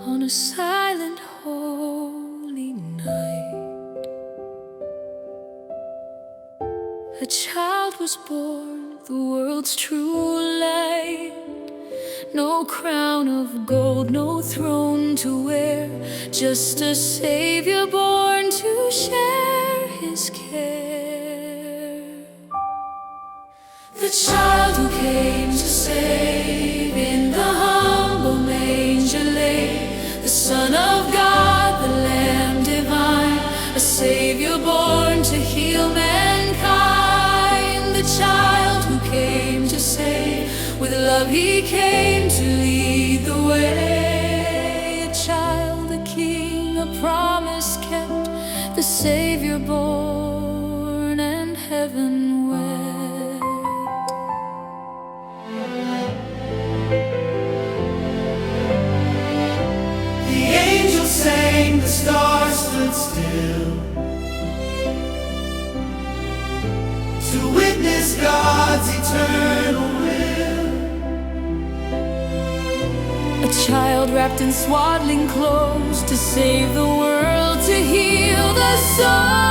on a silent holy night. A child was born, the world's true light. No crown of gold, no throne to wear, just a Savior born to share His care. The child who came to save, in the humble manger lay, the Son of God, the Lamb divine, a Savior born to heal mankind. The child who came to save, with love He came to lead the way. A child, a king, a promise kept, the Savior born and heaven wept. The angels sang, the stars stood still, to witness God's eternal will. A child wrapped in swaddling clothes, to save the world, to heal the soul.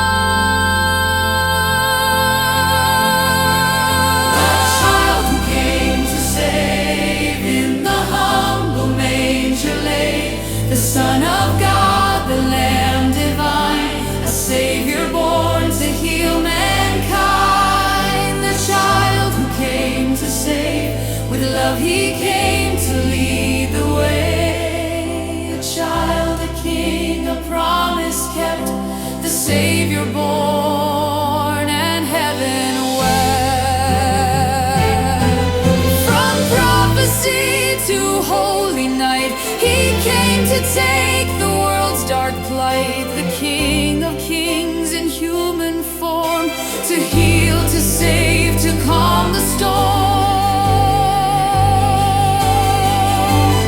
A child who came to save, in the humble manger lay, the Son of God, the Lamb divine, a Savior born to heal mankind. The child who came to save, with love He came to lead the way. A child, a king, a promise kept, the Savior born and heaven wept. From prophecy to holy night, He came to take the world's dark plight. The King of kings in human form, to heal, to save, to calm the storm.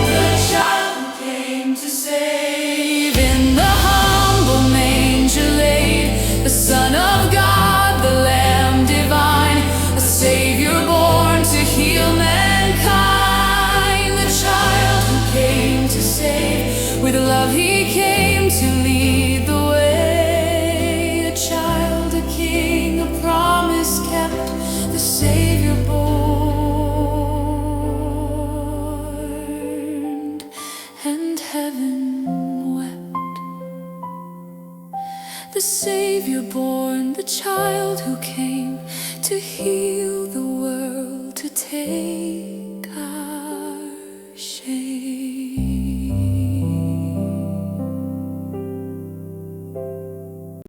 The child who came to save, in the humble manger laid, the Son of God, the Lamb divine, a Savior born to heal mankind. The child who came to save, with love He came to lead the way. A child, a king, a promise kept, the Savior born and heaven wept. The Savior born, the child who came to heal the world.